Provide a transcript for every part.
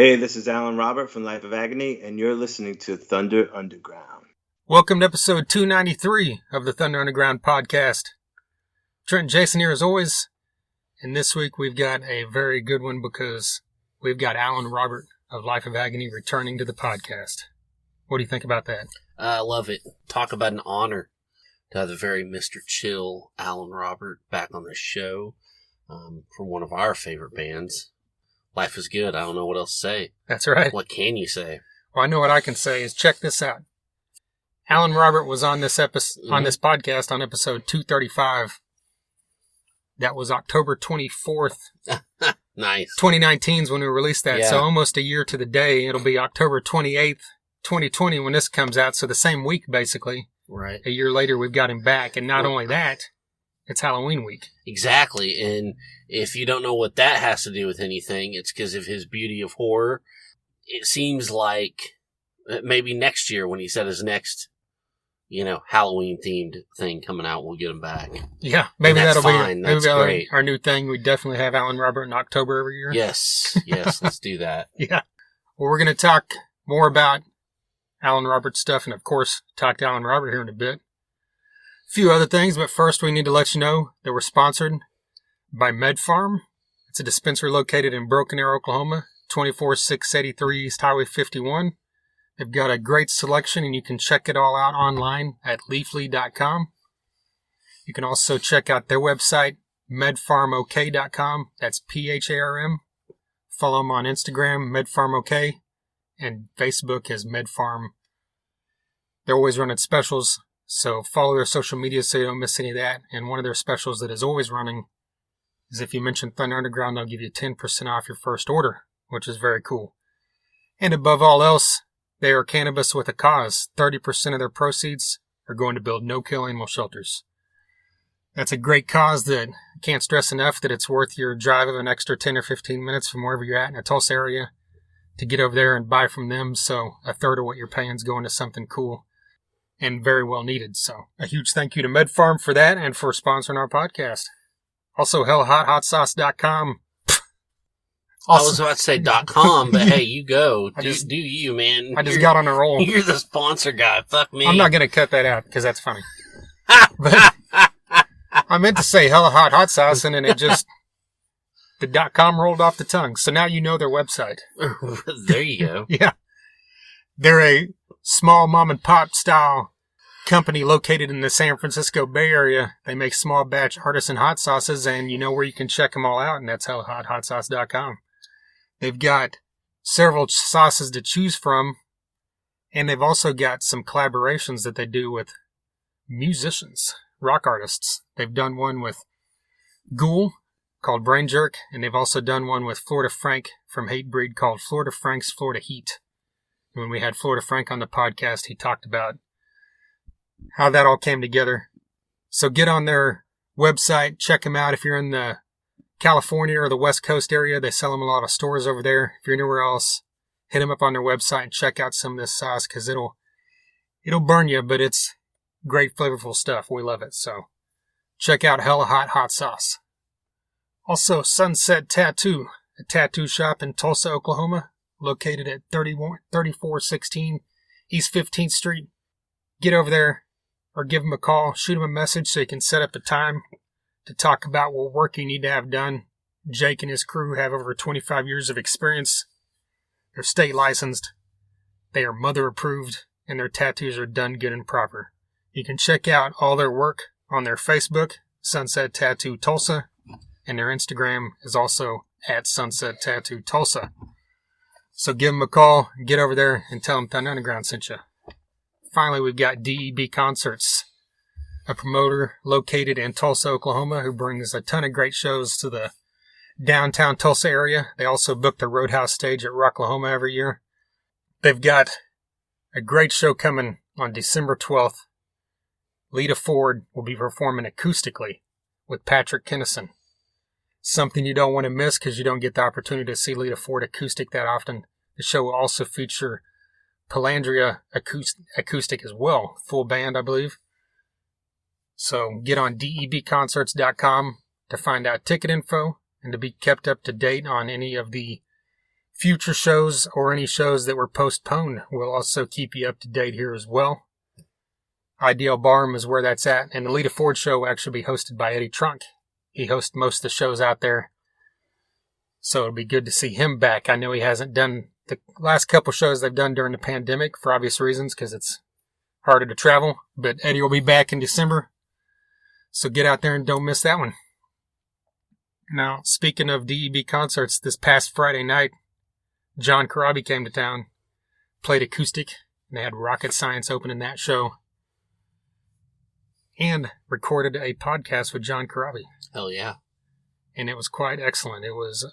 Hey, this is Alan Robert from Life of Agony, and you're listening to Thunder Underground. Welcome to episode 293 of the Thunder Underground podcast. Trent and Jason here as always, and this week we've got a very good one because we've got Alan Robert of Life of Agony returning to the podcast. What do you think about that? I love it. Talk about an honor to have the very Mr. Chill Alan Robert back on the show from one of our favorite bands. Life is good. I don't know what else to say. That's right. What can you say? Well, I know what I can say is check this out. Alan Robert was on this on this podcast on episode 235. That was October 24th. Nice. 2019 is when we released that. Yeah. So almost a year to the day. It'll be October 28th, 2020 when this comes out. So the same week, basically. Right. A year later, we've got him back. And not only that, it's Halloween week. Exactly. And if you don't know what that has to do with anything, it's because of his beauty of horror. It seems like maybe next year when he said his next, Halloween-themed thing coming out, we'll get him back. Yeah, maybe that'll fine. be maybe great. Our new thing. We definitely have Alan Robert in October every year. Yes, let's do that. Yeah. Well, we're going to talk more about Alan Robert stuff and, of course, talk to Alan Robert here in a bit. A few other things, but first we need to let you know that we're sponsored by MedFarm. It's a dispensary located in Broken Arrow, Oklahoma, 24683 East Highway 51. They've got a great selection, and you can check it all out online at leafly.com. You can also check out their website, medfarmok.com. That's PHARM. Follow them on Instagram, medfarmok, and Facebook is medfarm. They're always running specials, so follow their social media so you don't miss any of that. And one of their specials that is always running is if you mention Thunder Underground, they'll give you 10% off your first order, which is very cool. And above all else, they are cannabis with a cause. 30% of their proceeds are going to build no-kill animal shelters. That's a great cause that I can't stress enough that it's worth your drive of an extra 10 or 15 minutes from wherever you're at in the Tulsa area to get over there and buy from them. So a third of what you're paying is going to something cool and very well needed. So a huge thank you to MedFarm for that and for sponsoring our podcast. Also, hellhothotsauce.com. I was about to say .com, but hey, you go. Do you, man. I just got on a roll. You're the sponsor guy. Fuck me. I'm not going to cut that out because that's funny. But I meant to say hella hot sauce, and then the .com rolled off the tongue. So now you know their website. There you go. Yeah. They're a small mom and pop style company located in the San Francisco Bay Area. They make small batch artisan hot sauces, and you know where you can check them all out, and that's hellhothotsauce.com. They've got several sauces to choose from, and they've also got some collaborations that they do with musicians, rock artists. They've done one with Ghoul called Brain Jerk, and they've also done one with Florida Frank from Hatebreed called Florida Frank's Florida Heat. When we had Florida Frank on the podcast, he talked about how that all came together. So get on their website, check them out. If you're in the California or the West Coast area, they sell them a lot of stores over there. If you're anywhere else, hit them up on their website and check out some of this sauce because it'll burn you, but it's great flavorful stuff. We love it. So check out Hella Hot Sauce. Also, Sunset Tattoo, a tattoo shop in Tulsa, Oklahoma, located at 3416 East 15th Street. Get over there or give them a call, shoot them a message so you can set up a time to talk about what work you need to have done. Jake and his crew have over 25 years of experience. They're state licensed. They are mother approved, and their tattoos are done good and proper. You can check out all their work on their Facebook, Sunset Tattoo Tulsa, and their Instagram is also at Sunset Tattoo Tulsa. So give them a call, get over there, and tell them Thunder Underground sent you. Finally, we've got DEB Concerts, a promoter located in Tulsa, Oklahoma, who brings a ton of great shows to the downtown Tulsa area. They also book the Roadhouse stage at Rocklahoma every year. They've got a great show coming on December 12th. Lita Ford will be performing acoustically with Patrick Kennison. Something you don't want to miss because you don't get the opportunity to see Lita Ford acoustic that often. The show will also feature Palandria acoustic as well. Full band, I believe. So get on debconcerts.com to find out ticket info and to be kept up to date on any of the future shows or any shows that were postponed. We'll also keep you up to date here as well. Ideal Barroom is where that's at, and the Lita Ford show will actually be hosted by Eddie Trunk. He hosts most of the shows out there, so it'll be good to see him back. I know he hasn't done the last couple shows they've done during the pandemic for obvious reasons, because it's harder to travel, but Eddie will be back in December, so get out there and don't miss that one. Now, speaking of DEB concerts, this past Friday night, John Corabi came to town, played acoustic, and they had Rocket Science opening that show, and recorded a podcast with John Corabi. Hell yeah. And it was quite excellent. It was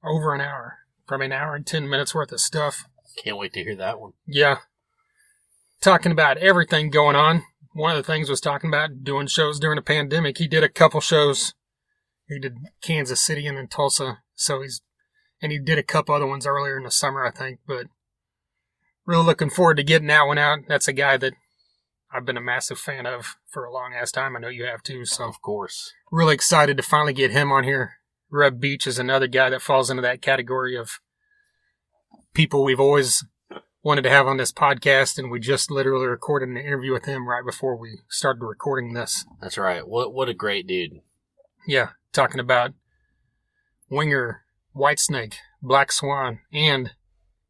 over an hour, probably an hour and 10 minutes worth of stuff. Can't wait to hear that one. Yeah. Talking about everything going on. One of the things was talking about doing shows during the pandemic. He did a couple shows. He did Kansas City and then Tulsa. And he did a couple other ones earlier in the summer, I think. But really looking forward to getting that one out. That's a guy that I've been a massive fan of for a long ass time. I know you have too. So of course, really excited to finally get him on here. Reb Beach is another guy that falls into that category of people we've always wanted to have on this podcast, and we just literally recorded an interview with him right before we started recording this. That's right. What a great dude. Yeah, talking about Winger, Whitesnake, Black Swan, and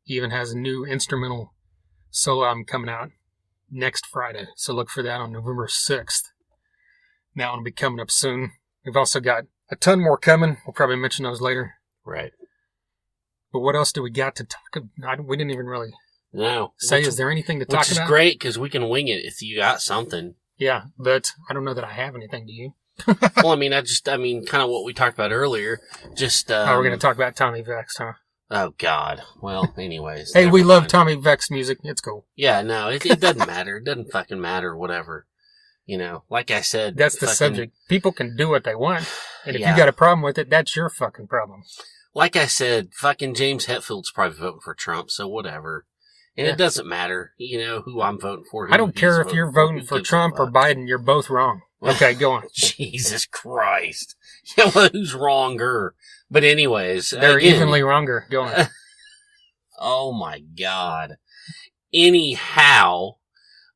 he even has a new instrumental solo album coming out next Friday. So look for that on November 6th. That one will be coming up soon. We've also got a ton more coming. We'll probably mention those later. Right. But what else do we got to talk about? We didn't even really say, is there anything to talk about? Which is great, because we can wing it if you got something. Yeah, but I don't know that I have anything, do you? Well, I mean, kind of what we talked about earlier. Just, we're going to talk about Tommy Vex, huh? Oh, God. Well, anyways. Hey, we love Tommy Vex music. It's cool. Yeah, no, it doesn't matter. It doesn't fucking matter, whatever. You know, like I said. That's the subject. People can do what they want. And if you got a problem with it, that's your fucking problem. Like I said, fucking James Hetfield's probably voting for Trump, so whatever. And it doesn't matter, who I'm voting for. I don't care if you're voting for Trump or Biden. You're both wrong. Okay, go on. Jesus Christ. Yeah, well, who's wronger? But anyways. They're evenly wronger. Go on. Oh, my God. Anyhow,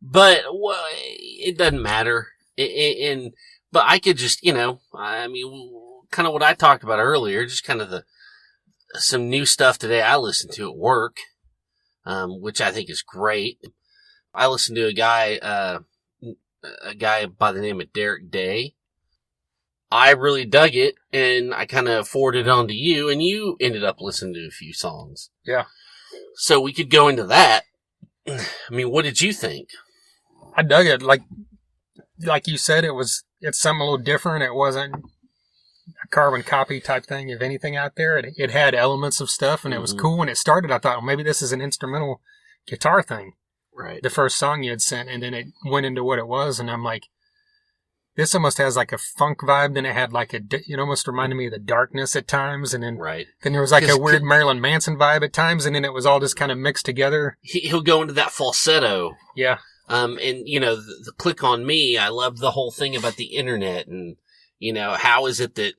but it doesn't matter. But I could just, kind of what I talked about earlier, just kind of some new stuff today I listened to at work, which I think is great. I listened to a guy by the name of Derek Day. I really dug it, and I kind of forwarded it on to you, and you ended up listening to a few songs. Yeah. So we could go into that. I mean, what did you think? I dug it. Like you said, it's something a little different. It wasn't a carbon copy type thing of anything out there. It had elements of stuff, and it was cool. When it started, I thought, well, maybe this is an instrumental guitar thing. Right. The first song you had sent, and then it went into what it was, and I'm like, this almost has like a funk vibe. Then it had like it almost reminded me of the Darkness at times, and then then there was like a weird Marilyn Manson vibe at times, and then it was all just kind of mixed together. He'll go into that falsetto. Yeah. And the Click on Me, I love the whole thing about the internet, and how is it that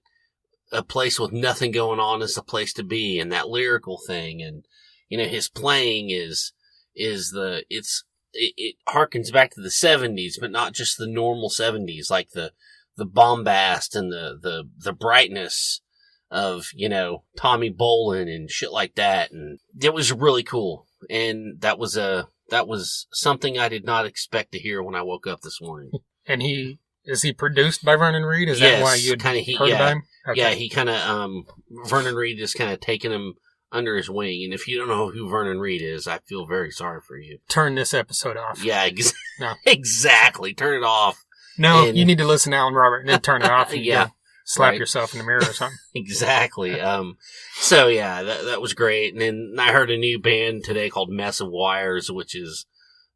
a place with nothing going on is the place to be, and that lyrical thing, and his playing it harkens back to the 70s, but not just the normal 70s, like the bombast and the brightness of, Tommy Bolin and shit like that. And it was really cool. And that was something I did not expect to hear when I woke up this morning. And is he produced by Vernon Reid? Is that why you had heard about him? Okay. Yeah, he kind of, Vernon Reid just kind of taken him under his wing. And if you don't know who Vernon Reid is, I feel very sorry for you. Turn this episode off. Yeah, no. Exactly. Turn it off. No, you need to listen to Alan Robert and then turn it off. And yeah. Slap yourself in the mirror or something. Exactly. So yeah, that was great. And then I heard a new band today called Mess of Wires, which is,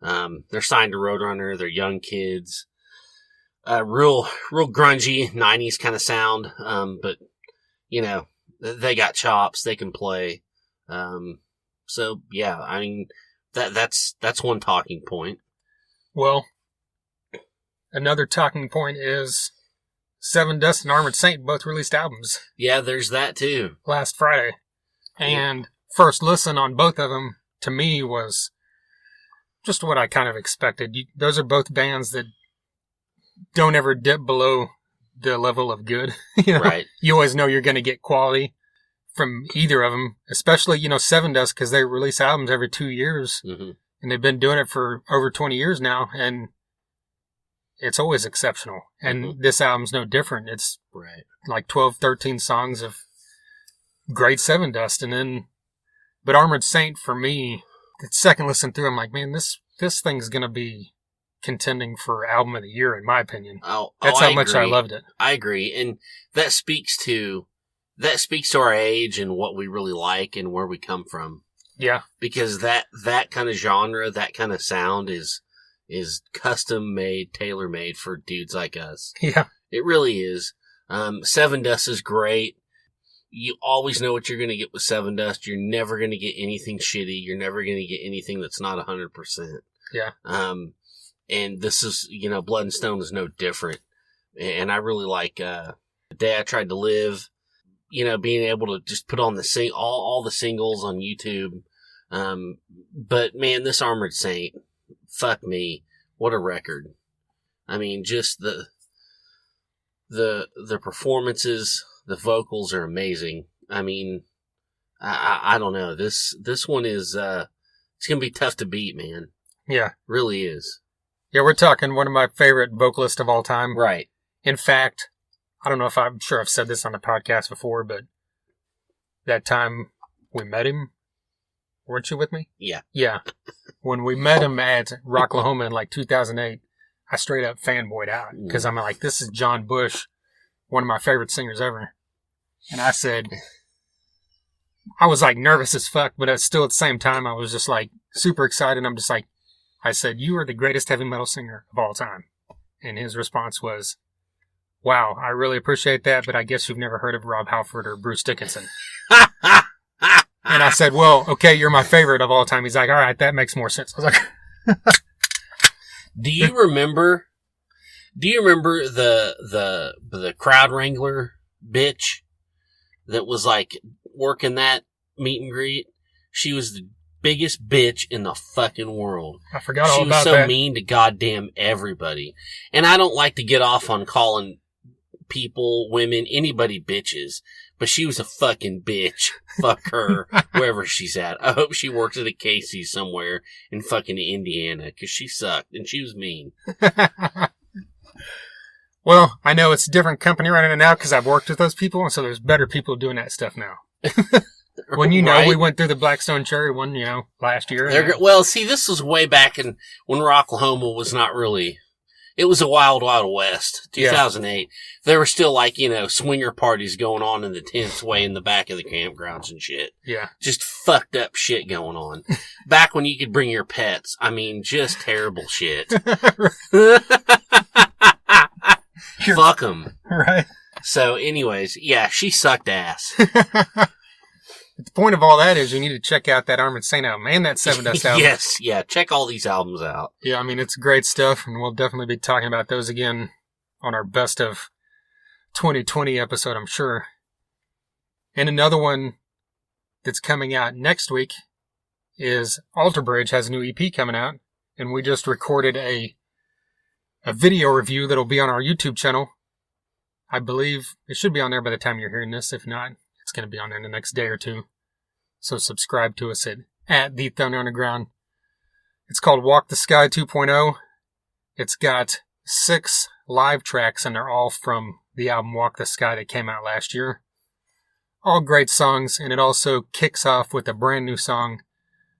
they're signed to Roadrunner. They're young kids. Real grungy 90s kind of sound. But they got chops. They can play. So yeah, I mean, that's one talking point. Well, another talking point is Seven Dust and Armored Saint both released albums. Yeah, there's that too. Last Friday. And first listen on both of them, to me, was just what I kind of expected. Those are both bands that don't ever dip below the level of good. Right. You always know you're going to get quality from either of them, especially, Seven Dust, because they release albums every 2 years, and they've been doing it for over 20 years now, and it's always exceptional. And this album's no different. It's like 12, 13 songs of great Seven Dust, but Armored Saint, for me, the second listen through, I'm like, man, this thing's going to be contending for album of the year, in my opinion. That's how much I loved it. I agree. And that speaks to our age and what we really like and where we come from. Yeah. Because that kind of genre, that kind of sound is custom made, tailor made for dudes like us. Yeah. It really is. Seven Dust is great. You always know what you're going to get with Seven Dust. You're never going to get anything shitty. You're never going to get anything that's not 100%. Yeah. And this is, Blood and Stone is no different. And I really like, The Day I Tried to Live, being able to just put on all the singles on YouTube. But man, this Armored Saint, fuck me. What a record. I mean, just the performances, the vocals are amazing. I mean, I don't know. This one is, it's going to be tough to beat, man. Yeah. Really is. Yeah, we're talking one of my favorite vocalists of all time. Right. In fact, I'm sure I've said this on the podcast before, but that time we met him, weren't you with me? Yeah. Yeah. When we met him at Rocklahoma in like 2008, I straight up fanboyed out because I'm like, this is John Bush, one of my favorite singers ever. And I said, I was like nervous as fuck, but still at the same time, I was just like super excited. I'm just like, I said, you are the greatest heavy metal singer of all time. And his response was, wow, I really appreciate that, but I guess you've never heard of Rob Halford or Bruce Dickinson. And I said, well, okay, you're my favorite of all time. He's like, all right, that makes more sense. I was like, Do you remember the crowd wrangler bitch that was like working that meet and greet? She was the biggest bitch in the fucking world. I forgot all about that. She was so mean to goddamn everybody. And I don't like to get off on calling people, women, anybody bitches, but she was a fucking bitch. Fuck her, wherever she's at. I hope she works at a Casey's somewhere in fucking Indiana, because she sucked and she was mean. Well, I know it's a different company running it now because I've worked with those people, and so there's better people doing that stuff now. When Right? we went through the Blackstone Cherry one, last year. Well, see, this was way back when Rocklahoma was not really. It was a wild, wild west. 2008. Yeah. There were still swinger parties going on in the tents way in the back of the campgrounds and shit. Yeah. Just fucked up shit going on. Back when you could bring your pets. I mean, just terrible shit. Fuck them. Right. So anyways, yeah, she sucked ass. The point of all that is you need to check out that Armored Saint album and that Seven Dust album. Yes, yeah, check all these albums out. Yeah, I mean, it's great stuff, and we'll definitely be talking about those again on our Best of 2020 episode, I'm sure. And another one that's coming out next week is Alter Bridge has a new EP coming out, and we just recorded a video review that'll be on our YouTube channel. I believe it should be on there by the time you're hearing this. If not, it's going to be on there in the next day or two. So subscribe to us at The Thunder Underground. It's called Walk the Sky 2.0. It's got 6 live tracks, and they're all from the album Walk the Sky that came out last year. All great songs, and it also kicks off with a brand new song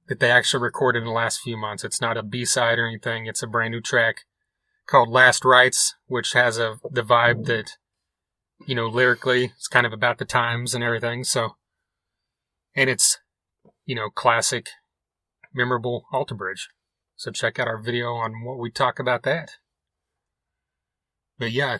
that they actually recorded in the last few months. It's not a B-side or anything. It's a brand new track called Last Rites, which has the vibe that, lyrically, it's kind of about the times and everything. So, and it's, classic, memorable Alter Bridge. So check out our video on what we talk about that. But yeah,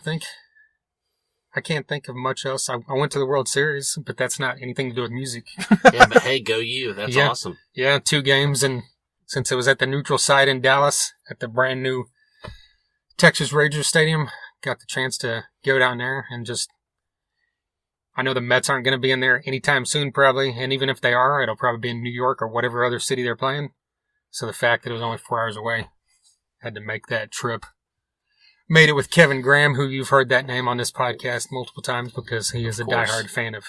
I can't think of much else. I went to the World Series, but that's not anything to do with music. Yeah, but hey, go you. That's awesome. Yeah, 2 games, and since it was at the neutral site in Dallas, at the brand new Texas Rangers Stadium, got the chance to go down there and just, I know the Mets aren't going to be in there anytime soon, probably. And even if they are, it'll probably be in New York or whatever other city they're playing. So the fact that it was only 4 hours away, had to make that trip. Made it with Kevin Graham, who you've heard that name on this podcast multiple times because he is a diehard fan of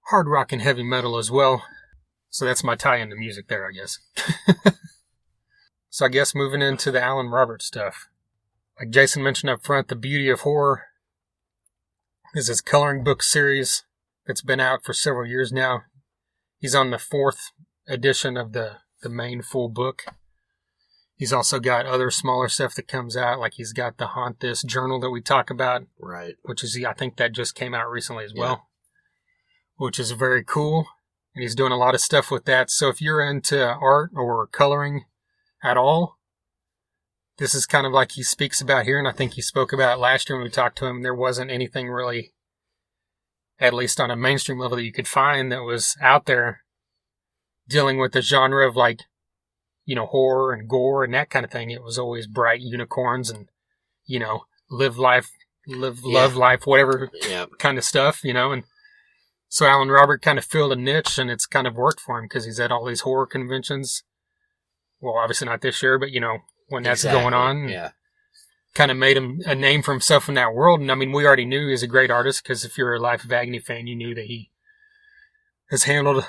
hard rock and heavy metal as well. So that's my tie into music there, I guess. So I guess moving into the Alan Roberts stuff. Like Jason mentioned up front, The Beauty of Horror is his coloring book series that's been out for several years now. He's on the 4th edition of the main full book. He's also got other smaller stuff that comes out, like he's got the Haunt This journal that we talk about. Right. Which is, I think that just came out recently as well. Which is very cool. And he's doing a lot of stuff with that. So if you're into art or coloring at all, this is kind of like he speaks about here, and I think he spoke about it last year when we talked to him. There wasn't anything really, at least on a mainstream level, that you could find that was out there dealing with the genre of like, you know, horror and gore and that kind of thing. It was always bright unicorns and, you know, love life, whatever kind of stuff, you know. And so Alan Robert kind of filled a niche, and it's kind of worked for him because he's at all these horror conventions. Well, obviously not this year, but, you know, when that's going on. Yeah. Kind of made him a name for himself in that world. And I mean, we already knew he's a great artist because if you're a Life of Agony fan, you knew that he has handled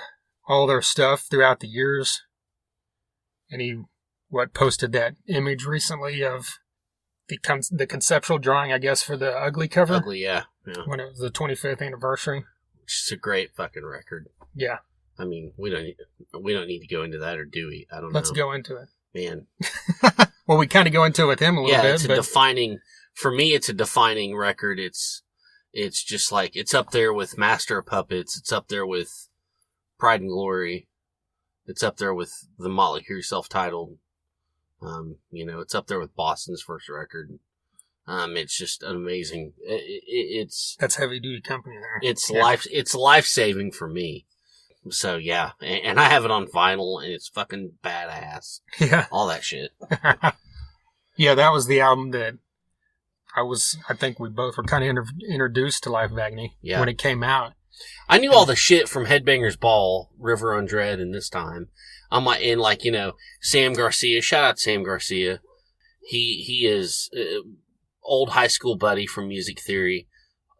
all their stuff throughout the years. And he, posted that image recently of the conceptual drawing, I guess, for the Ugly cover. Ugly, yeah. When it was the 25th anniversary. Which is a great fucking record. Yeah. I mean, we don't need to go into that, or do we? I don't know. Let's go into it. Man. Well, we kind of go into it with him a little bit. For me, it's a defining record. It's just like, it's up there with Master of Puppets. It's up there with Pride and Glory. It's up there with the Motley Crue self-titled. You know, it's up there with Boston's first record. It's just an amazing. That's heavy duty company there. It's life-saving for me. So yeah, and I have it on vinyl, and it's fucking badass. Yeah, all that shit. Yeah, that was the album that I think we both were kind of introduced to Life of Agony when it came out. I knew all the shit from Headbangers Ball, River on Dread, and this time. And like, you know, Sam Garcia, shout out Sam Garcia. He is old high school buddy from Music Theory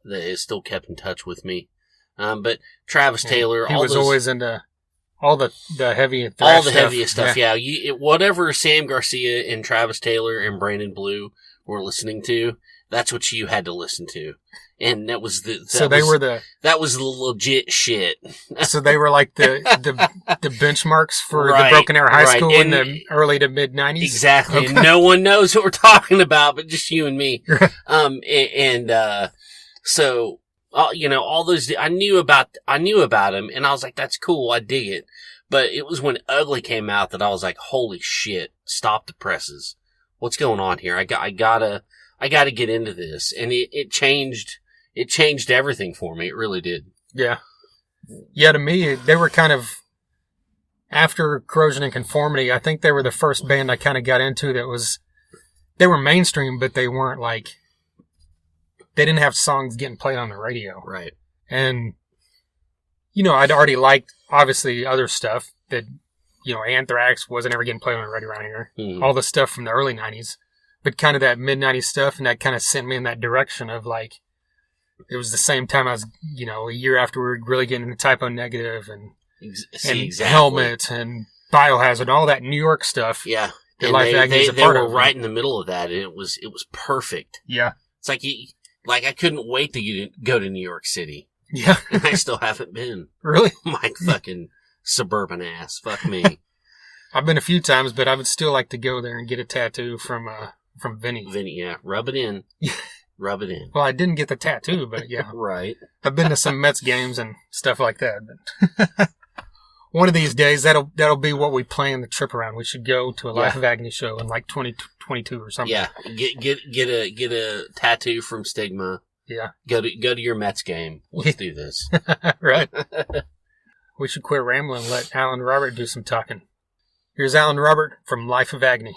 that is still kept in touch with me. But Travis Taylor, he was always into all the heavy thrash all the heaviest stuff. Yeah, whatever Sam Garcia and Travis Taylor and Brandon Blue were listening to, that's what you had to listen to, and that was the legit shit. So they were like the benchmarks for the Broken Arrow High School in the early to mid 90s. Exactly. Okay. And no one knows what we're talking about, but just you and me. So. You know, all those, I knew about him, and I was like, that's cool, I dig it. But it was when Ugly came out that I was like, holy shit, stop the presses. What's going on here? I gotta get into this. And it changed everything for me. It really did. Yeah. Yeah, to me, they were kind of, after Corrosion and Conformity, I think they were the first band I kind of got into they were mainstream, but they weren't like, they didn't have songs getting played on the radio. Right. And, you know, I'd already liked, obviously, other stuff that, you know, Anthrax wasn't ever getting played on the radio around here. Mm-hmm. All the stuff from the early 90s. But kind of that mid-90s stuff, and that kind of sent me in that direction of, like, it was the same time I was, you know, a year after we were really getting into Typo Negative and Helmet and Biohazard, all that New York stuff. Yeah. And they were right in the middle of that, and it was perfect. Yeah. It's like I couldn't wait to go to New York City. Yeah. And I still haven't been. Really? My fucking suburban ass. Fuck me. I've been a few times, but I would still like to go there and get a tattoo from Vinny. Vinny, yeah. Rub it in. Rub it in. Well, I didn't get the tattoo, but yeah. Right. I've been to some Mets games and stuff like that. But one of these days, that'll be what we plan the trip around. We should go to a Life of Agony show in like 2022 or something. Yeah, get a tattoo from Stigma. Yeah, go to your Mets game. Let's do this. Right. We should quit rambling and let Alan Robert do some talking. Here's Alan Robert from Life of Agony.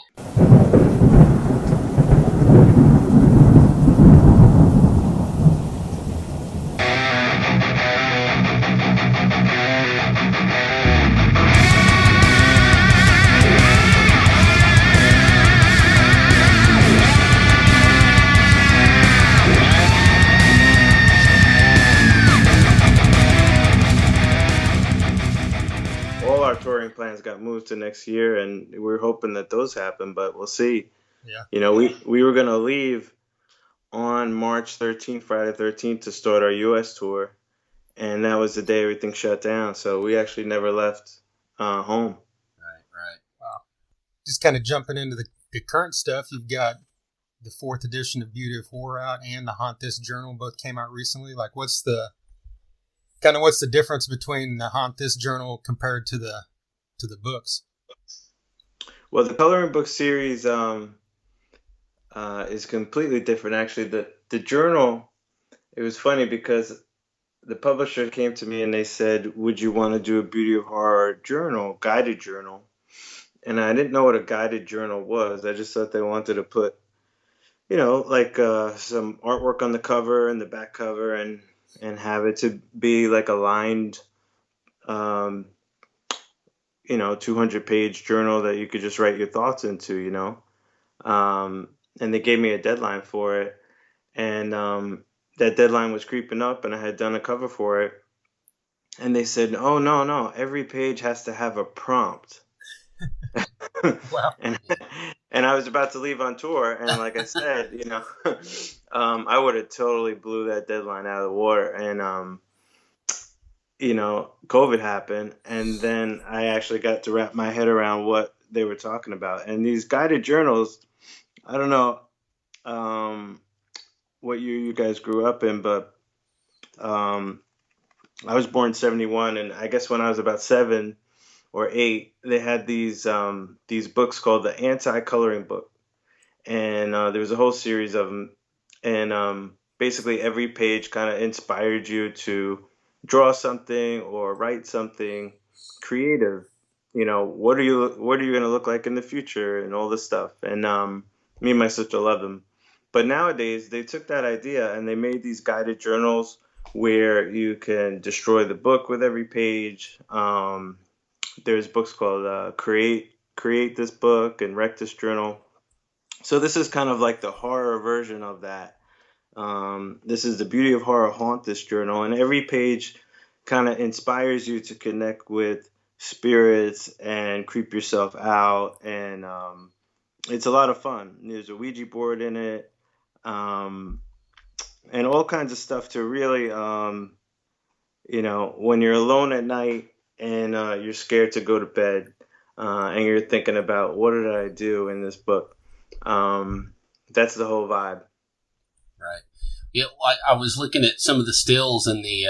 all our touring plans got moved to next year, and we're hoping that those happen, but we'll see. Yeah. We were gonna leave on March 13th, Friday 13th, to start our U.S. tour, and that was the day everything shut down. So we actually never left home. Right. Wow. Just kind of jumping into the current stuff, you've got the fourth edition of Beauty of Horror out and the Haunt This Journal both came out recently. Like, what's the difference between the Haunt This Journal compared to the books? Well, the coloring book series is completely different. Actually, the journal, it was funny because the publisher came to me and they said, "Would you want to do a Beauty of Horror journal, guided journal?" And I didn't know what a guided journal was. I just thought they wanted to put, like some artwork on the cover and the back cover, and have it to be like a lined, um, 200-page journal that you could just write your thoughts into. And they gave me a deadline for it, and that deadline was creeping up, and I had done a cover for it, and they said, "Oh, no, no, every page has to have a prompt." Wow. And I was about to leave on tour, and like I said, I would have totally blew that deadline out of the water, and COVID happened, and then I actually got to wrap my head around what they were talking about. And these guided journals, I don't know what year you guys grew up in, but um, I was born 71, and I guess when I was about 7 or 8, they had these books called the anti-coloring book, and there was a whole series of them, and basically every page kind of inspired you to draw something or write something creative. What are you going to look like in the future, and all this stuff. And me and my sister love them. But nowadays they took that idea and they made these guided journals where you can destroy the book with every page. There's books called Create This Book and Wreck This Journal. So this is kind of like the horror version of that. This is the Beauty of Horror Haunt This Journal, and every page kind of inspires you to connect with spirits and creep yourself out, and it's a lot of fun. There's a Ouija board in it, um, and all kinds of stuff to really, when you're alone at night and you're scared to go to bed, and you're thinking about what did I do in this book. That's the whole vibe. Right. Yeah, I was looking at some of the stills in the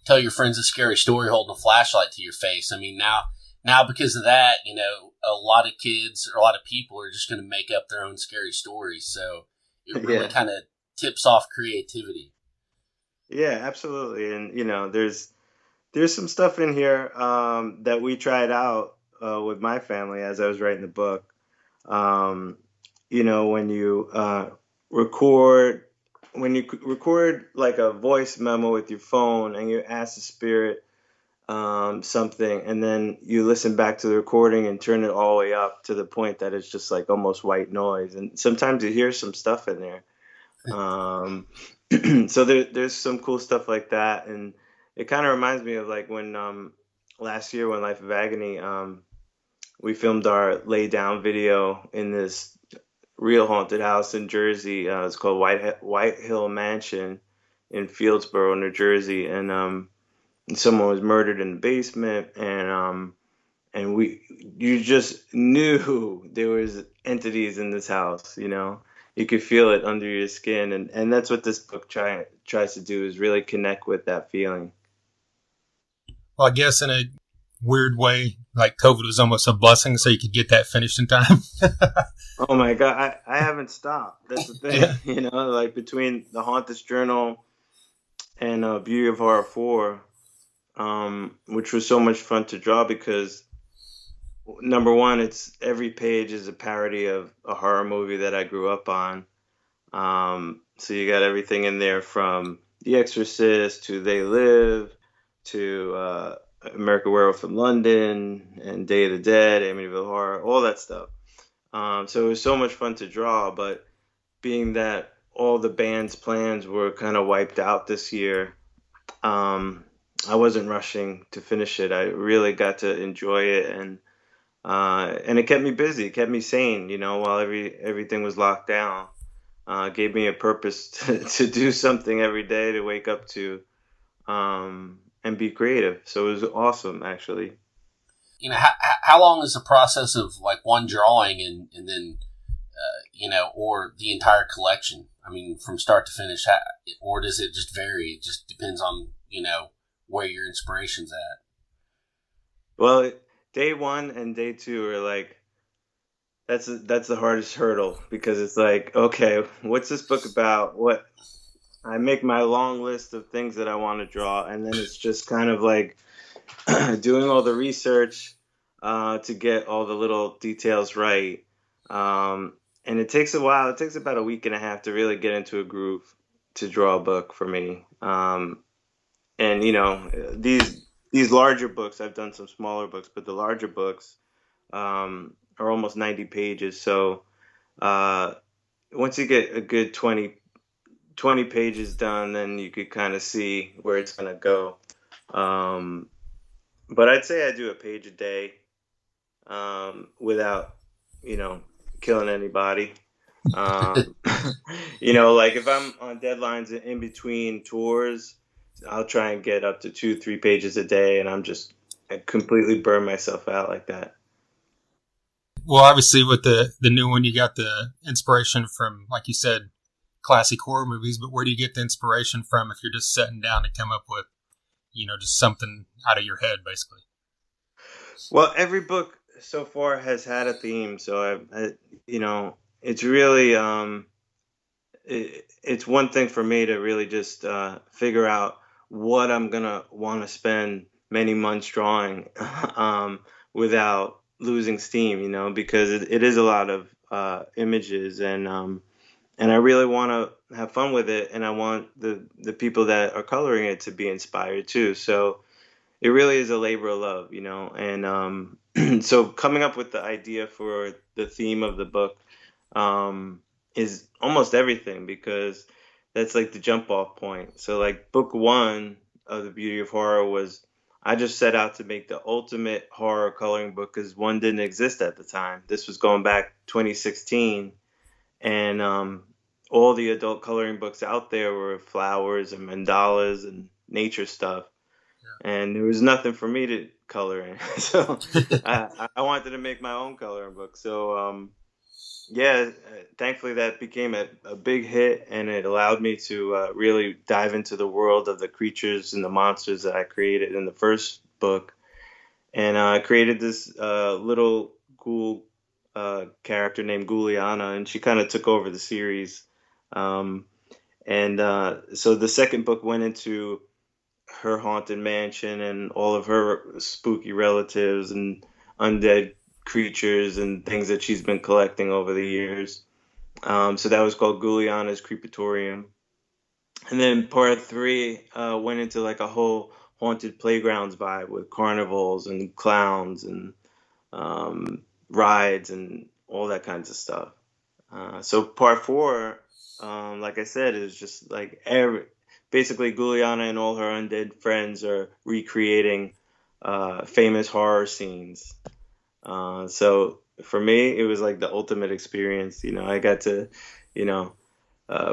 tell your friends a scary story holding a flashlight to your face. I mean, now because of that, a lot of kids or a lot of people are just going to make up their own scary stories. So it really Yeah. kind of tips off creativity. Yeah, absolutely. And there's some stuff in here that we tried out with my family as I was writing the book. Um, when you record record like a voice memo with your phone, and you ask the spirit something, and then you listen back to the recording and turn it all the way up to the point that it's just like almost white noise. And sometimes you hear some stuff in there. Um, so there's some cool stuff like that, and it kind of reminds me of like when last year when Life of Agony, we filmed our lay down video in this real haunted house in Jersey. It's called White Hill Mansion in Fieldsboro, New Jersey, and someone was murdered in the basement, and you just knew there was entities in this house. You could feel it under your skin, and that's what this book tries to do, is really connect with that feeling. Well, I guess in a weird way, like COVID was almost a blessing, so you could get that finished in time. Oh my God, I haven't stopped. That's the thing, Yeah. like between the Haunt This Journal and Beauty of Horror 4, which was so much fun to draw because number one, it's every page is a parody of a horror movie that I grew up on. So you got everything in there from The Exorcist to They Live to American Werewolf from London and Day of the Dead, Amityville Horror, all that stuff. So it was so much fun to draw, but being that all the band's plans were kind of wiped out this year, um, I wasn't rushing to finish it. I really got to enjoy it, and it kept me busy, it kept me sane, while everything was locked down. Gave me a purpose to do something every day to wake up to, and be creative. So it was awesome, actually. How long is the process of like one drawing and then or the entire collection? I mean, from start to finish, or does it just vary? It just depends on where your inspiration's at. Well, day one and day two are like that's the hardest hurdle, because it's like, okay, what's this book about? What I make my long list of things that I want to draw, and then it's just kind of like doing all the research to get all the little details right. And it takes a while. It takes about a week and a half to really get into a groove to draw a book for me. And these larger books, I've done some smaller books, but the larger books are almost 90 pages. So uh, once you get a good 20 pages done, then you could kind of see where it's going to go. But I'd say I do a page a day, without, killing anybody. Um, like if I'm on deadlines in between tours, I'll try and get up to 2, 3 pages a day, and I completely burn myself out like that. Well, obviously, with the new one, you got the inspiration from, like you said, classic horror movies. But where do you get the inspiration from if you're just sitting down to come up with, just something out of your head, basically? Well, every book so far has had a theme, so it's really it's one thing for me to really just figure out what I'm gonna want to spend many months drawing, without losing steam, because it is a lot of images, and I really want to have fun with it, and I want the people that are coloring it to be inspired too. So it really is a labor of love, and so coming up with the idea for the theme of the book is almost everything, because that's like the jump off point. So like book one of The Beauty of Horror was, I just set out to make the ultimate horror coloring book, because one didn't exist at the time. This was going back 2016, and all the adult coloring books out there were flowers and mandalas and nature stuff, and there was nothing for me to color in. So I wanted to make my own coloring book. So yeah, thankfully that became a big hit, and it allowed me to really dive into the world of the creatures and the monsters that I created in the first book. And I created this little ghoul character named Ghouliana, and she kind of took over the series. Um, and so the second book went into her haunted mansion and all of her spooky relatives and undead creatures and things that she's been collecting over the years. So that was called Ghouliana's Creepatorium. And then part three went into like a whole haunted playgrounds vibe with carnivals and clowns and rides and all that kinds of stuff. So part four, like I said, is just like basically Guliana and all her undead friends are recreating famous horror scenes. So for me, it was like the ultimate experience. I got to,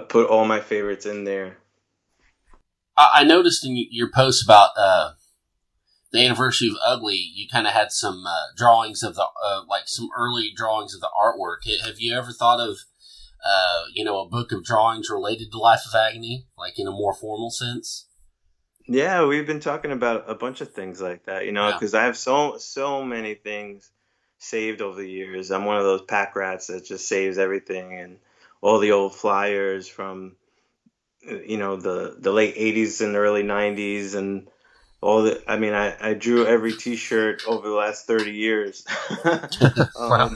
put all my favorites in there. I noticed in your post about the anniversary of Ugly, you kind of had some drawings of the like some early drawings of the artwork. Have you ever thought of a book of drawings related to Life of Agony, like in a more formal sense? Yeah, we've been talking about a bunch of things like that, Yeah. because I have so many things saved over the years. I'm one of those pack rats that just saves everything, and all the old flyers from the late 80s and early 90s, and I mean, I drew every t-shirt over the last 30 years. Wow.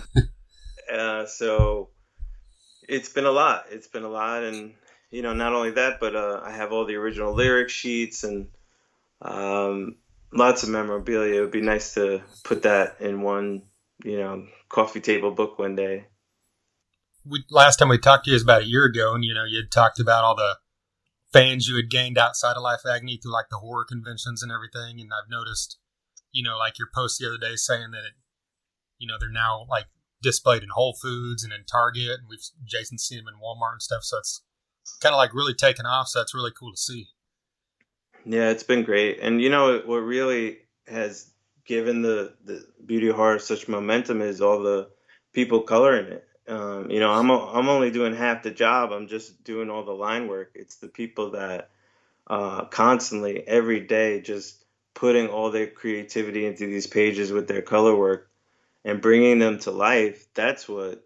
um, so it's been a lot. It's been a lot, and not only that, but I have all the original lyric sheets and um, lots of memorabilia. It would be nice to put that in one, coffee table book one day. Last time we talked to you was about a year ago, and you had talked about all the fans you had gained outside of Life Agony through like the horror conventions and everything. And I've noticed, like your post the other day saying that they're now like displayed in Whole Foods and in Target, and Jason's seen them in Walmart and stuff. So it's kind of like really taken off. So that's really cool to see. Yeah, it's been great. And what really has given the beauty horror such momentum is all the people coloring it. I'm only doing half the job. I'm just doing all the line work. It's the people that constantly, every day, just putting all their creativity into these pages with their color work and bringing them to life. That's what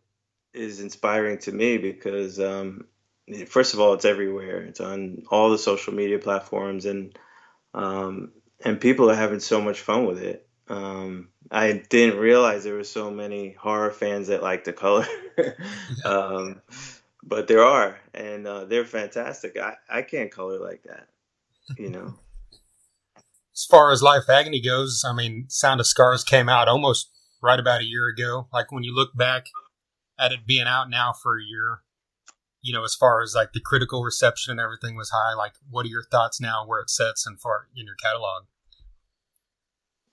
is inspiring to me because, first of all, it's everywhere. It's on all the social media platforms, um, and people are having so much fun with it. I didn't realize there were so many horror fans that like the color, um, but there are, and they're fantastic. I can't color like that, you know. As far as Life Agony goes, I mean, Sound of Scars came out almost right about a year ago. Like when you look back at it being out now for a year, as far as like the critical reception and everything was high. Like, what are your thoughts now where it sets and far in your catalog?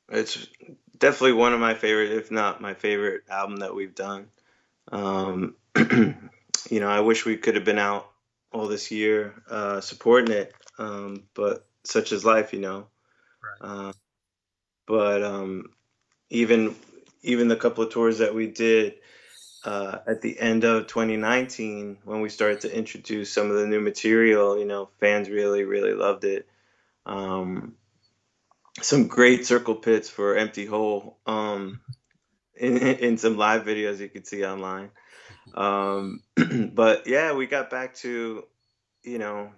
It's definitely one of my favorite, if not my favorite album that we've done. Um, I wish we could have been out all this year supporting it, but such is life. Right. But even even the couple of tours that we did at the end of 2019, when we started to introduce some of the new material, fans really, really loved it. Um, some great circle pits for Empty Hole in some live videos you could see online. But yeah, we got back to, you know,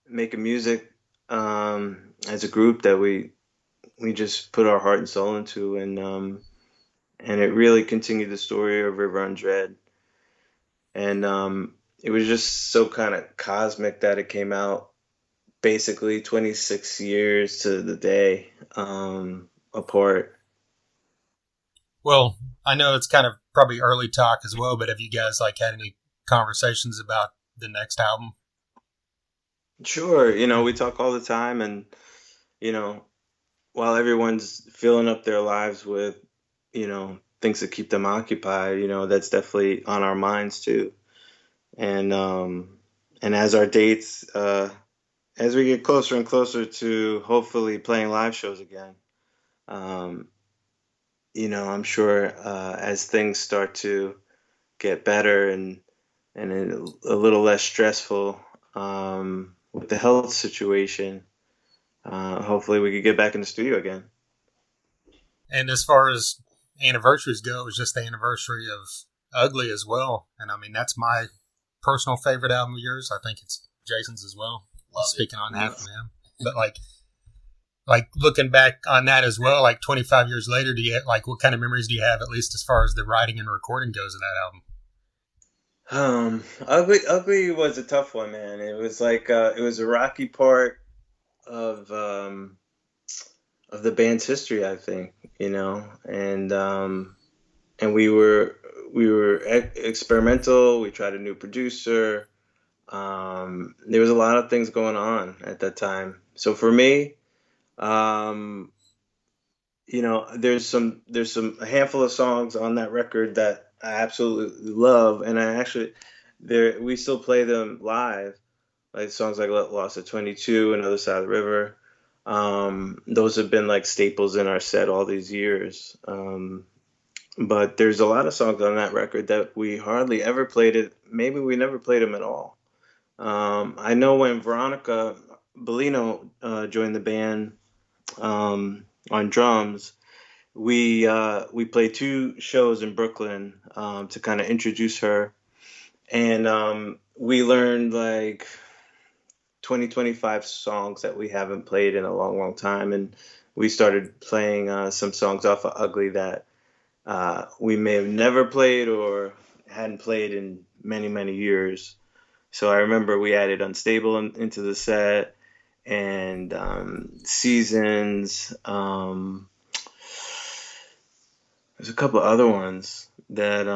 making music as a group that we just put our heart and soul into, and it really continued the story of River Undread. And it was just so kind of cosmic that it came out basically 26 years to the day apart. Well, I know it's kind of probably early talk as well, but have you guys like had any conversations about the next album? Sure, we talk all the time, and you know, while everyone's filling up their lives with, things that keep them occupied, that's definitely on our minds too. And as our dates, as we get closer and closer to hopefully playing live shows again, um, I'm sure as things start to get better and a little less stressful with the health situation, hopefully we could get back in the studio again. And as far as anniversaries go, it was just the anniversary of Ugly as well. And I mean, that's my personal favorite album of yours. I think it's Jason's as well. Love Speaking it. on half of him. But like looking back on that as well, like 25 years later, do you like what kind of memories do you have, at least as far as the writing and recording goes of that album? Ugly was a tough one, man. It was like it was a rocky part of the band's history, I think, and we were experimental. We tried a new producer. There was a lot of things going on at that time. So for me, um, there's a handful of songs on that record that I absolutely love, and I actually we still play them live, like songs like Lost at 22 and Other Side of the River. Those have been like staples in our set all these years. But there's a lot of songs on that record that we hardly ever played it. Maybe we never played them at all. I know when Veronica Bellino joined the band on drums, we played two shows in Brooklyn to kind of introduce her, and we learned like 25 songs that we haven't played in a long, long time, and we started playing some songs off of Ugly that we may have never played or hadn't played in many, many years. So I remember we added Unstable into the set, and Seasons. There's a couple of other ones that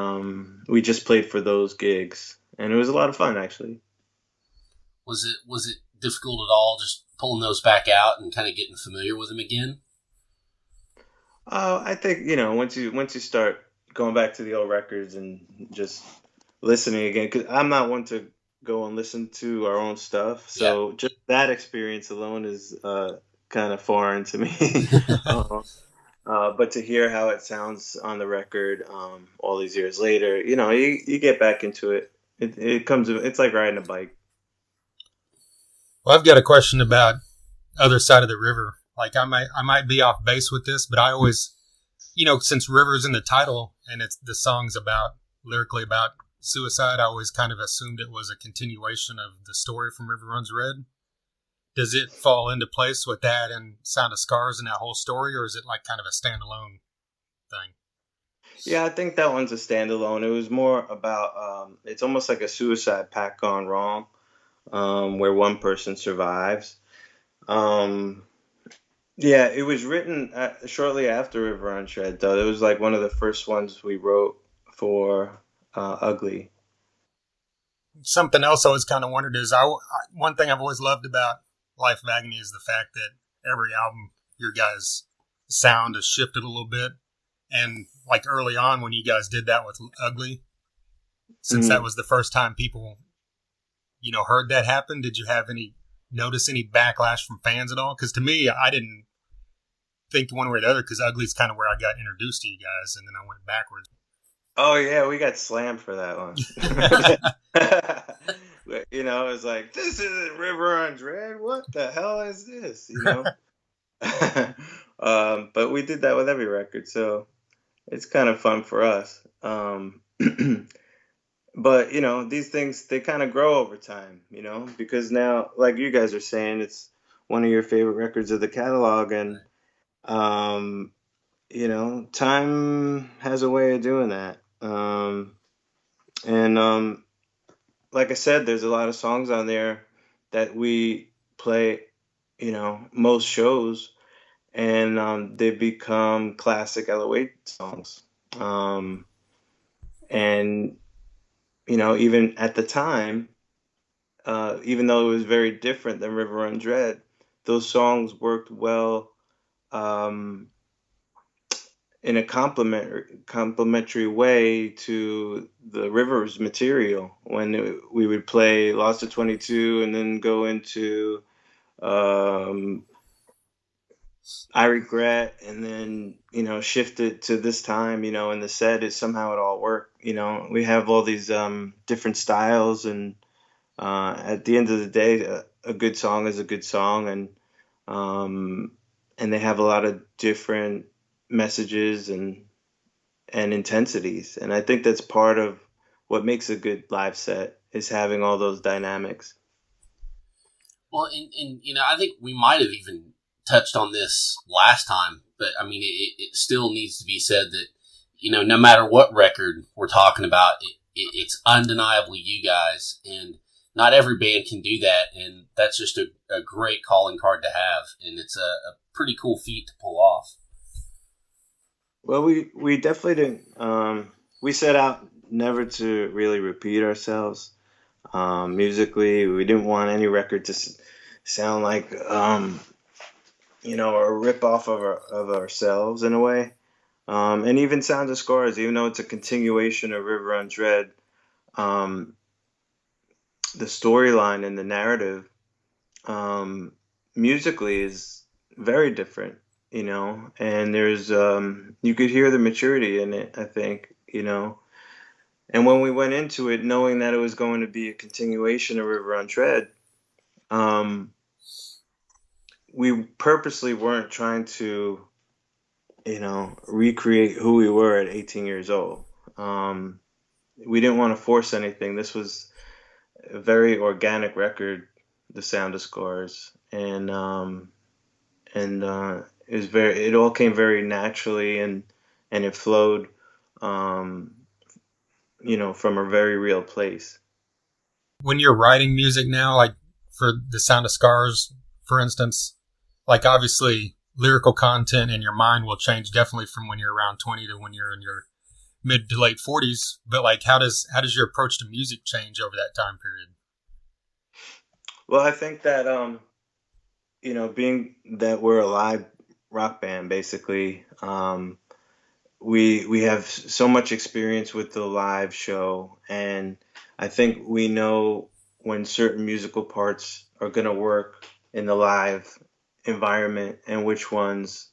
we just played for those gigs, and it was a lot of fun actually. Was it difficult at all, just pulling those back out and kind of getting familiar with them again? I think once you start going back to the old records and just listening again, because I'm not one to go and listen to our own stuff, Yeah. so just that experience alone is kind of foreign to me. um, but to hear how it sounds on the record all these years later, you get back into it. It comes. It's like riding a bike. Well, I've got a question about Other Side of the River. Like I might be off base with this, but I always, since River's in the title and it's the song's lyrically about suicide, I always kind of assumed it was a continuation of the story from River Runs Red. Does it fall into place with that and Sound of Scars and that whole story, or is it like kind of a standalone thing? Yeah, I think that one's a standalone. It was more about it's almost like a suicide pact gone wrong, where one person survives. Um, yeah, it was written shortly after River Unshred, though. It was like one of the first ones we wrote for Ugly. Something else I always kind of wondered is one thing I've always loved about Life of Agony is the fact that every album, your guys' sound has shifted a little bit. And like early on when you guys did that with Ugly, since that Mhm. was the first time people, heard that happen, did you notice any backlash from fans at all? Because to me, I didn't think one way or the other, because Ugly's kind of where I got introduced to you guys, and then I went backwards. Oh yeah, we got slammed for that one. It was like, this isn't River on Dread. What the hell is this? But we did that with every record, so it's kind of fun for us. But these things they kind of grow over time, because now, like you guys are saying, it's one of your favorite records of the catalog, and um, time has a way of doing that. And like I said, there's a lot of songs on there that we play, most shows, and they've become classic LOA songs. And even at the time, even though it was very different than River Run Dread, those songs worked well um, in a complementary way to the Rivers material. We would play Lost to 22 and then go into um, I Regret, and then shift it to this time. In the set, somehow it all worked. We have all these different styles, and at the end of the day, a good song is a good song, um, and they have a lot of different messages and intensities, and I think that's part of what makes a good live set is having all those dynamics. Well, and I think we might have even touched on this last time, but I mean, it still needs to be said that, no matter what record we're talking about, it's undeniably you guys, and not every band can do that, and that's just a great calling card to have, and it's a pretty cool feat to pull off. Well, we definitely didn't. We set out never to really repeat ourselves musically. We didn't want any record to sound like a rip off of ourselves in a way. And even Sound of Scars, even though it's a continuation of River on Dread, um, the storyline and the narrative um, musically is very different, and there's you could hear the maturity in it, I think, and when we went into it knowing that it was going to be a continuation of River on Tread, um, we purposely weren't trying to, recreate who we were at 18 years old. We didn't want to force anything. This was a very organic record, The Sound of Scars, and it all came very naturally, and it flowed, um, from a very real place. When you're writing music now, like for The Sound of Scars, for instance, like obviously lyrical content in your mind will change definitely from when you're around 20 to when you're in your mid to late 40s. But like, how does your approach to music change over that time period? Well, I think that being that we're a live rock band, basically, we have so much experience with the live show, and I think we know when certain musical parts are going to work in the live environment and which ones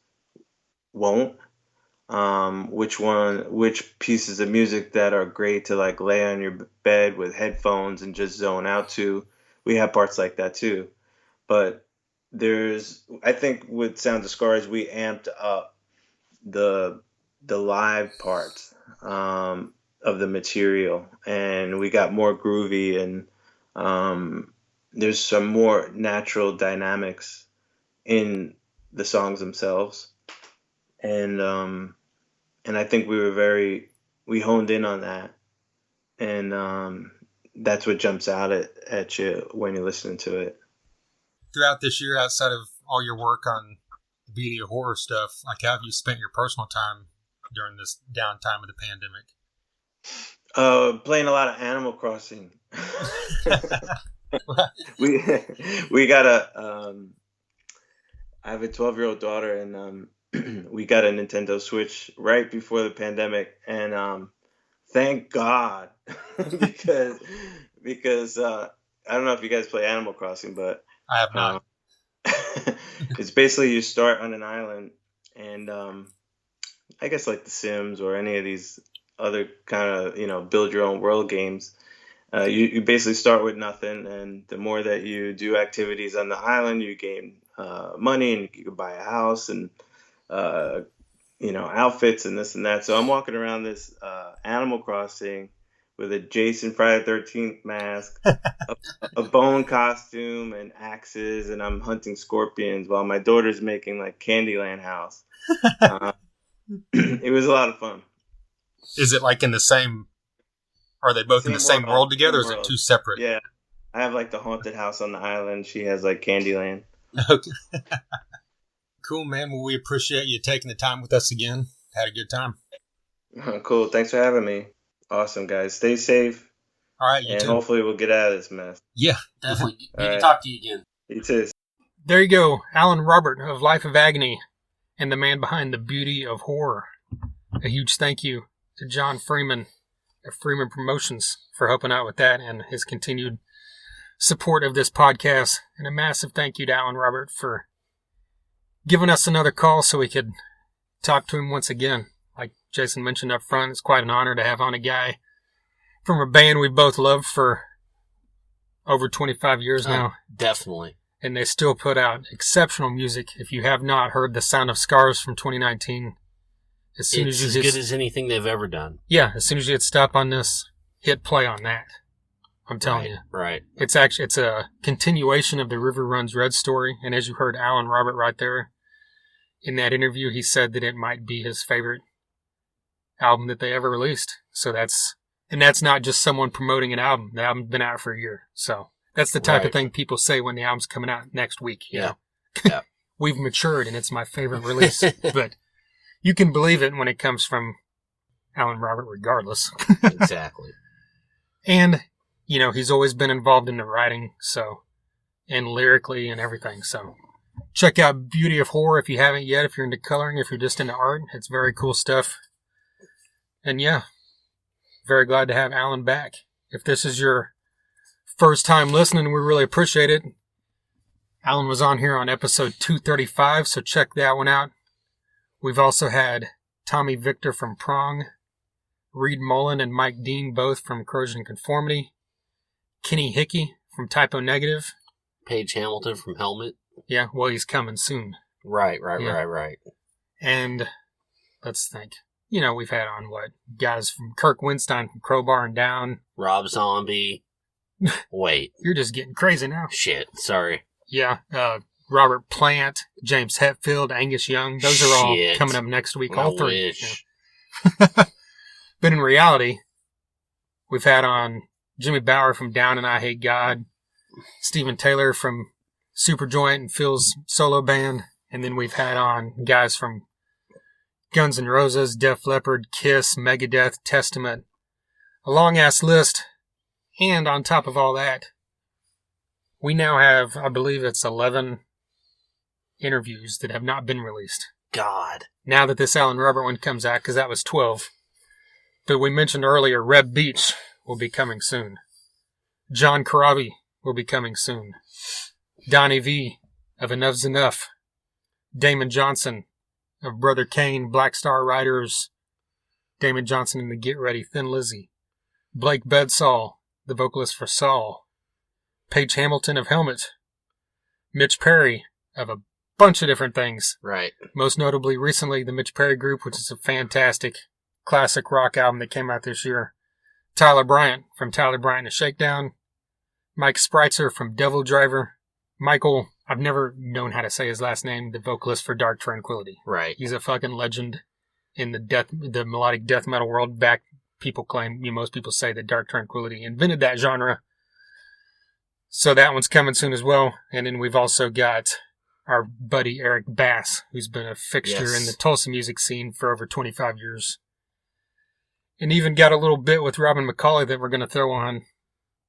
won't. Which pieces of music that are great to like lay on your bed with headphones and just zone out to. We have parts like that too. But I think with Sound of Scars, we amped up the live parts of the material, and we got more groovy, and there's some more natural dynamics in the songs themselves, and I think we honed in on that, and that's what jumps out at you when you're listening to it. Throughout this year, outside of all your work on the beauty of horror stuff, like how have you spent your personal time during this downtime of the pandemic? Playing a lot of Animal Crossing. we got I have a 12-year-old daughter, and we got a Nintendo Switch right before the pandemic, and thank God, because I don't know if you guys play Animal Crossing, but I have not. It's basically you start on an island, and I guess like The Sims or any of these other kind of build your own world games. You basically start with nothing, and the more that you do activities on the island, you gain money, and you can buy a house and outfits and this and that. So I'm walking around this Animal Crossing with a Jason Friday 13th mask, a bone costume, and axes, and I'm hunting scorpions while my daughter's making like Candyland house. It was a lot of fun. Is it like in the same? Are they both in the same world together, or is it two separate? Yeah, I have like the haunted house on the island. She has like Candyland. Okay. Cool, man. Well, we appreciate you taking the time with us again. Had a good time. Cool. Thanks for having me. Awesome, guys. Stay safe. All right, you and too. Hopefully we'll get out of this mess. Yeah, definitely. Good All to talk to you again. You too. There you go, Alan Robert of Life of Agony, and the man behind the beauty of horror. A huge thank you to John Freeman of Freeman Promotions for helping out with that and his continued support of this podcast. And a massive thank you to Alan Robert for giving us another call so we could talk to him once again. Like Jason mentioned up front, it's quite an honor to have on a guy from a band we both loved for over 25 years now. Definitely. And they still put out exceptional music. If you have not heard The Sound of Scars from 2019, It's as good as anything they've ever done. Yeah, as soon as you hit stop on this, hit play on that. I'm telling you. Right. It's a continuation of the River Runs Red story. And as you heard Alan Robert right there in that interview, he said that it might be his favorite album that they ever released. So that's not just someone promoting an album. The album's been out for a year. So that's the type of thing people say when the album's coming out next week. You know? Yeah. We've matured and it's my favorite release. But you can believe it when it comes from Alan Robert regardless. Exactly. And, he's always been involved in the writing, and lyrically and everything. So check out Beauty of Horror if you haven't yet, if you're into coloring, if you're just into art. It's very cool stuff. And yeah, very glad to have Alan back. If this is your first time listening, we really appreciate it. Alan was on here on episode 235, so check that one out. We've also had Tommy Victor from Prong, Reed Mullen and Mike Dean, both from Corrosion and Conformity, Kenny Hickey from Typo Negative, Paige Hamilton from Helmet. Yeah, well, he's coming soon. Right. And let's think. We've had on guys from Kirk Winstein from Crowbar and Down. Rob Zombie. Wait. You're just getting crazy now. Shit, sorry. Yeah, Robert Plant, James Hetfield, Angus Young. Those are all coming up next week. All three. Wish. Yeah. But in reality, we've had on Jimmy Bauer from Down and I Hate God, Steven Taylor from Superjoint and Phil's solo band, and then we've had on guys from Guns N' Roses, Def Leppard, Kiss, Megadeth, Testament. A long-ass list. And on top of all that, We now have, I believe it's 11 interviews that have not been released. God. Now that this Alan Robert one comes out, because that was 12. But we mentioned earlier, Reb Beach will be coming soon. John Corabi will be coming soon. Donnie V of Enough's Enough. Damon Johnson of Brother Kane, Black Star Riders. Damon Johnson and the Get Ready, Thin Lizzy. Blake Bedsall, the vocalist for Saul. Paige Hamilton of Helmet. Mitch Perry of a bunch of different things. Right. Most notably, recently, the Mitch Perry Group, which is a fantastic classic rock album that came out this year. Tyler Bryant from Tyler Bryant and Shakedown. Mike Spreitzer from Devil Driver. Michael, I've never known how to say his last name, the vocalist for Dark Tranquillity. Right. He's a fucking legend in the melodic death metal world. People claim, most people say that Dark Tranquillity invented that genre. So that one's coming soon as well. And then we've also got our buddy Eric Bass, who's been a fixture in the Tulsa music scene for over 25 years. And even got a little bit with Robin McCauley that we're going to throw on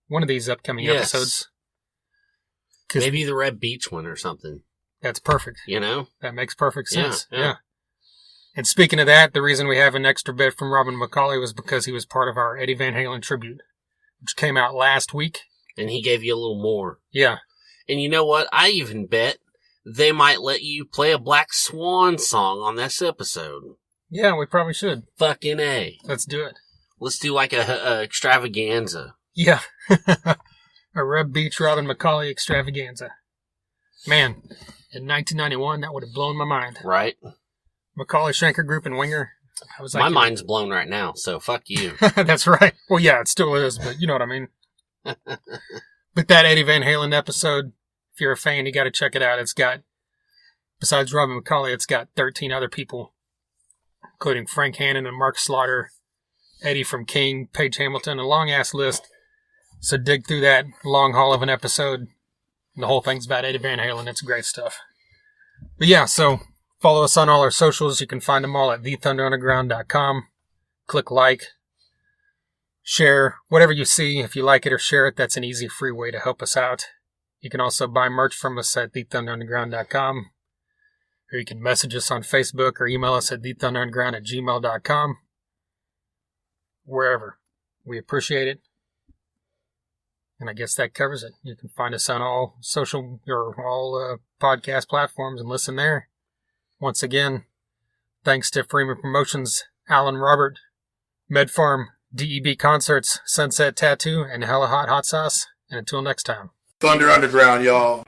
one of these upcoming episodes. Maybe the Red Beach one or something. That's perfect. You know? That makes perfect sense. Yeah. And speaking of that, the reason we have an extra bit from Robin McCauley was because he was part of our Eddie Van Halen tribute, which came out last week. And he gave you a little more. Yeah. And you know what? I even bet they might let you play a Black Swan song on this episode. Yeah, we probably should. Fucking A. Let's do it. Let's do like a extravaganza. Yeah. A Reb Beach Robin McCauley extravaganza. Man, in 1991, that would have blown my mind. Right. McCauley Schenker Group and Winger. I was like, my mind's blown right now, so fuck you. That's right. Well, yeah, it still is, but you know what I mean. But that Eddie Van Halen episode, if you're a fan, you got to check it out. It's got, besides Robin McCauley, it's got 13 other people, including Frank Hannon and Mark Slaughter, Eddie from King, Paige Hamilton, a long-ass list. So dig through that long haul of an episode. The whole thing's about Eddie Van Halen. It's great stuff. But yeah, so follow us on all our socials. You can find them all at thethunderunderground.com. Click like, share, whatever you see. If you like it or share it, that's an easy, free way to help us out. You can also buy merch from us at thethunderunderground.com. Or you can message us on Facebook or email us at thethunderunderground@gmail.com. Wherever. We appreciate it. And I guess that covers it. You can find us on all social or all podcast platforms and listen there. Once again, thanks to Freeman Promotions, Alan Robert, MedFarm, DEB Concerts, Sunset Tattoo, and Hella Hot Hot Sauce. And until next time. Thunder Underground, y'all.